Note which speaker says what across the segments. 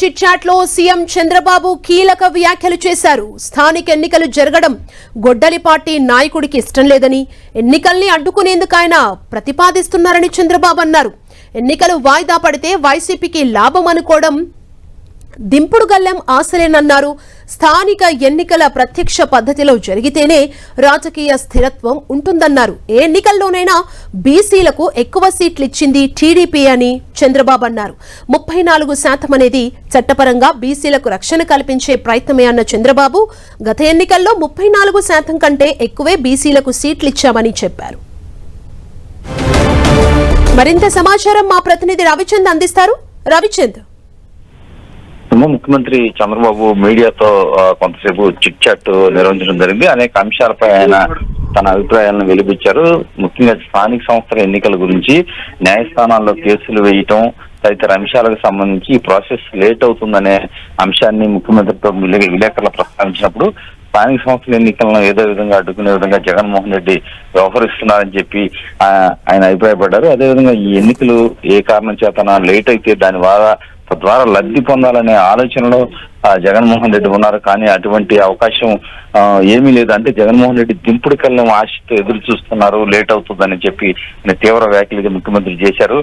Speaker 1: Chit chat లో CM Chandrababu కీలక వ్యాఖ్యలు చేశారు. స్థానిక ఎన్నికలు జరగడం గొడ్డలి పార్టీ నాయకుడికి ఇష్టం లేదని, ఎన్నికల్ని అడ్డుకునేందుకు ఆయన ప్రతిపాదిస్తున్నారని చంద్రబాబు అన్నారు. ఎన్నికలు వాయిదా పడితే వైసీపీకి లాభం అనుకోవడం దింపుడు గల్లెం ఆశలేనన్నారు. స్థానిక ఎన్నికల ప్రత్యక్ష పద్ధతిలో జరిగితేనే రాజకీయ స్థిరత్వం ఉంటుందన్నారు. ఏ ఎన్నికల్లోనైనా బీసీలకు ఎక్కువ సీట్లు ఇచ్చింది టీడీపీ అని చంద్రబాబు అన్నారు. 34% అనేది చట్టపరంగా బీసీలకు రక్షణ కల్పించే ప్రయత్నమే అన్న చంద్రబాబు గత ఎన్నికల్లో 34% కంటే ఎక్కువే బీసీలకు సీట్లు ఇచ్చామని చెప్పారు. మరింత సమాచారం మా ప్రతినిధి రవిచంద్ అందిస్తారు. రవిచంద్,
Speaker 2: ముఖ్యమంత్రి చంద్రబాబు మీడియాతో కొంతసేపు చిట్ చాట్ నిర్వహించడం జరిగింది. అనేక అంశాలపై ఆయన తన అభిప్రాయాలను వెలిబుచ్చారు. ముఖ్యంగా స్థానిక సంస్థల ఎన్నికల గురించి, న్యాయస్థానాల్లో కేసులు వేయటం తదితర అంశాలకు సంబంధించి ఈ ప్రాసెస్ లేట్ అవుతుందనే అంశాన్ని ముఖ్యమంత్రితో విలేకరులు ప్రస్తావించినప్పుడు స్థానిక సంస్థల ఎన్నికలను ఏదో విధంగా అడ్డుకునే విధంగా జగన్మోహన్ రెడ్డి వ్యవహరిస్తున్నారని చెప్పి ఆయన అభిప్రాయపడ్డారు. అదేవిధంగా ఈ ఎన్నికలు ఏ కారణం చేతన లేట్ అయితే తద్వారా లబ్ధి పొందాలనే ఆలోచనలో జగన్మోహన్ రెడ్డి ఉన్నారు. కానీ అటువంటి అవకాశం ఏమీ లేదు. అంటే జగన్మోహన్ రెడ్డి దింపుడు కళ్ళం ఆశతో ఎదురు చూస్తున్నారు, లేట్ అవుతుందని చెప్పి తీవ్ర వ్యాఖ్యలు ముఖ్యమంత్రి చేశారు.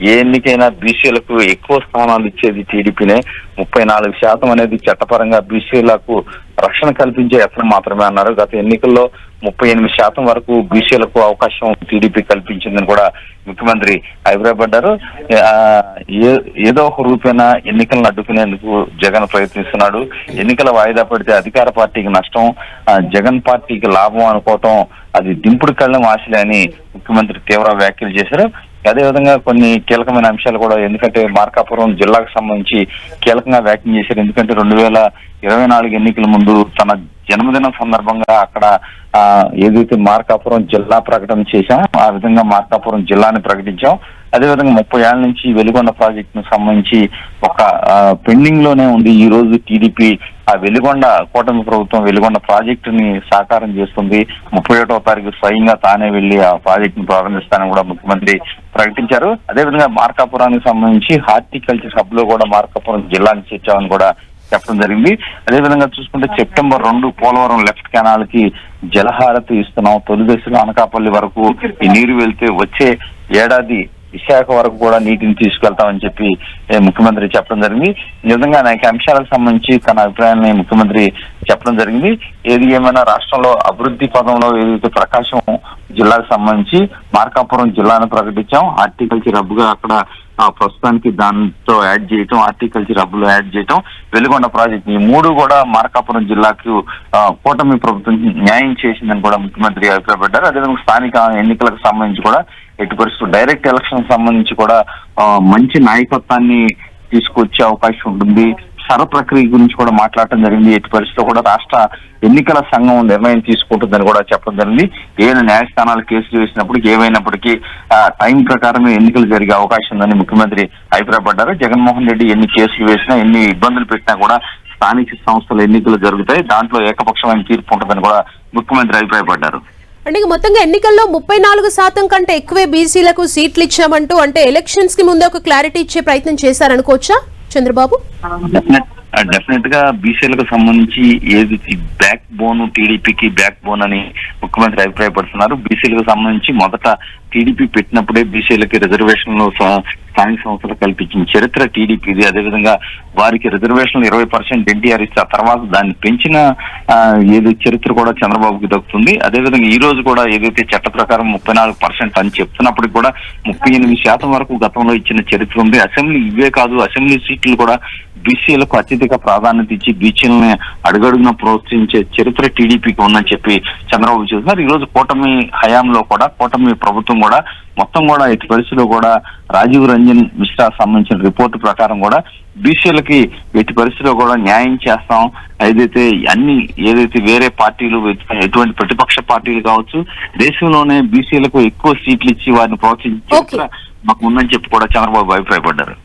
Speaker 2: ఏ ఎన్నికైనా బీసీలకు ఎక్కువ స్థానాలు ఇచ్చేది టీడీపీనే. 34% అనేది చట్టపరంగా బీసీలకు రక్షణ కల్పించే యత్నం మాత్రమే అన్నారు. గత ఎన్నికల్లో 38% వరకు బీసీలకు అవకాశం టీడీపీ కల్పించిందని కూడా ముఖ్యమంత్రి అభిప్రాయపడ్డారు. ఏదో ఒక రూపేణా ఎన్నికలను అడ్డుకునేందుకు జగన్ ప్రయత్నిస్తున్నాడు. ఎన్నికల వాయిదా పడితే అధికార పార్టీకి నష్టం, జగన్ పార్టీకి లాభం అనుకోవటం అది దింపుడు కళ్ళం ఆశలే అని ముఖ్యమంత్రి తీవ్ర వ్యాఖ్యలు చేశారు. అదేవిధంగా కొన్ని కీలకమైన అంశాలు కూడా, ఎందుకంటే మార్కాపురం జిల్లాకు సంబంధించి కీలకంగా వ్యాఖ్యలు చేశారు. ఎందుకంటే 2024 ఎన్నికల ముందు తన జన్మదినం సందర్భంగా అక్కడ ఏదైతే మార్కాపురం జిల్లా ప్రకటన చేశాం, ఆ విధంగా మార్కాపురం జిల్లాని ప్రకటించాం. అదేవిధంగా 30 ఏళ్ల నుంచి వెలిగొండ ప్రాజెక్టును సంబంధించి ఒక పెండింగ్ లోనే ఉంది. ఈ రోజు టీడీపీ ఆ వెలిగొండ కూటమి ప్రభుత్వం వెలిగొండ ప్రాజెక్టుని సాకారం చేస్తుంది. 31వ తారీఖు స్వయంగా తానే వెళ్లి ఆ ప్రాజెక్టును ప్రారంభిస్తానని కూడా ముఖ్యమంత్రి ప్రకటించారు. అదేవిధంగా మార్కాపురానికి సంబంధించి హార్టికల్చర్ హబ్ లో కూడా మార్కాపురం జిల్లాని చేర్చామని కూడా చెప్పడం జరిగింది. అదేవిధంగా చూసుకుంటే సెప్టెంబర్ 2 పోలవరం లెఫ్ట్ కెనాల్ కి జలహారతి ఇస్తున్నాం. తొలి దశలో అనకాపల్లి వరకు ఈ నీరు వెళ్తే వచ్చే ఏడాది విశాఖ వరకు కూడా నీటిని తీసుకెళ్తామని చెప్పి ముఖ్యమంత్రి చెప్పడం జరిగింది. ఈ విధంగా అనేక అంశాలకు సంబంధించి తన అభిప్రాయాన్ని ముఖ్యమంత్రి చెప్పడం జరిగింది. ఏది ఏమైనా రాష్ట్రంలో అభివృద్ధి పదంలో ఏదైతే ప్రకాశం జిల్లాకు సంబంధించి మార్కాపురం జిల్లాను ప్రకటించాం. హార్టికల్చర్ హబ్ గా అక్కడ ప్రస్తుతానికి దాంతో యాడ్ చేయటం, హార్టికల్చర్ హబ్ లో యాడ్ చేయటం, వెలిగొండ ప్రాజెక్ట్, ఈ 3 కూడా మార్కాపురం జిల్లాకు కూటమి ప్రభుత్వం న్యాయం చేసిందని కూడా ముఖ్యమంత్రి అభిప్రాయపడ్డారు. అదేవిధంగా స్థానిక ఎన్నికలకు సంబంధించి కూడా ఎట్టి పరిస్థితులు డైరెక్ట్ ఎలక్షన్ సంబంధించి కూడా మంచి నాయకత్వాన్ని తీసుకొచ్చే అవకాశం ఉంటుంది. సర ప్రక్రియ గురించి కూడా మాట్లాడటం జరిగింది. ఎట్టి పరిస్థితుల్లో కూడా రాష్ట్ర ఎన్నికల సంఘం నిర్ణయం తీసుకుంటుందని కూడా చెప్పడం జరిగింది. ఏదైనా న్యాయస్థానాలు కేసులు వేసినప్పుడు ఏమైనప్పటికీ టైం ప్రకారమే ఎన్నికలు జరిగే అవకాశం ఉందని ముఖ్యమంత్రి అభిప్రాయపడ్డారు. జగన్మోహన్ రెడ్డి ఎన్ని కేసులు వేసినా, ఎన్ని ఇబ్బందులు పెట్టినా కూడా స్థానిక సంస్థల ఎన్నికలు జరుగుతాయి, దాంట్లో ఏకపక్షమైన తీర్పు ఉంటుందని కూడా ముఖ్యమంత్రి అభిప్రాయపడ్డారు.
Speaker 1: అంటే మొత్తంగా ఎన్నికల్లో 34% కంటే ఎక్కువే బీసీలకు సీట్లు ఇచ్చామంటూ, అంటే ఎలక్షన్స్ కి ముందే ఒక క్లారిటీ ఇచ్చే ప్రయత్నం చేశారనుకోవచ్చా చంద్రబాబు?
Speaker 2: డెఫినెట్ గా బీసీలకు సంబంధించి ఏది బ్యాక్ బోన్, టీడీపీకి బ్యాక్ బోన్ అని ముఖ్యమంత్రి అభిప్రాయపడుతున్నారు. బీసీలకు సంబంధించి మొదట టీడీపీ పెట్టినప్పుడే బీసీలకి రిజర్వేషన్లు స్థానిక సంస్థలు కల్పించిన చరిత్ర టీడీపీది. అదేవిధంగా వారికి రిజర్వేషన్లు 20% ఎన్టీఆర్ ఇస్తే ఆ తర్వాత దాన్ని పెంచిన ఏది చరిత్ర కూడా చంద్రబాబుకి దక్కుతుంది. అదేవిధంగా ఈ రోజు కూడా ఏదైతే చట్ట ప్రకారం 34% అని చెప్తున్నప్పటికీ కూడా 38% వరకు గతంలో ఇచ్చిన చరిత్ర ఉంది. అసెంబ్లీ ఇవే కాదు, అసెంబ్లీ సీట్లు కూడా బీసీలకు అత్యధిక ప్రాధాన్యత ఇచ్చి బీసీలని అడుగడుగున ప్రోత్సహించే చరిత్ర టీడీపీకి ఉందని చెప్పి చంద్రబాబు చెబుతున్నారు. ఈ రోజు కూటమి హయాంలో కూడా, కూటమి ప్రభుత్వం కూడా మొత్తం కూడా ఎట్టి పరిస్థితిలో కూడా రాజీవ్ రంజన్ మిశ్రా సంబంధించిన రిపోర్టు ప్రకారం కూడా బీసీలకి ఎట్టి పరిస్థితిలో కూడా న్యాయం చేస్తాం. ఏదైతే వేరే పార్టీలు, ఎటువంటి ప్రతిపక్ష పార్టీలు కావచ్చు, దేశంలోనే బీసీలకు ఎక్కువ సీట్లు ఇచ్చి వారిని ప్రోత్సహించే మాకు ఉందని చెప్పి కూడా చంద్రబాబు అభిప్రాయపడ్డారు.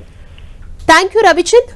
Speaker 1: Thank you Ravichand.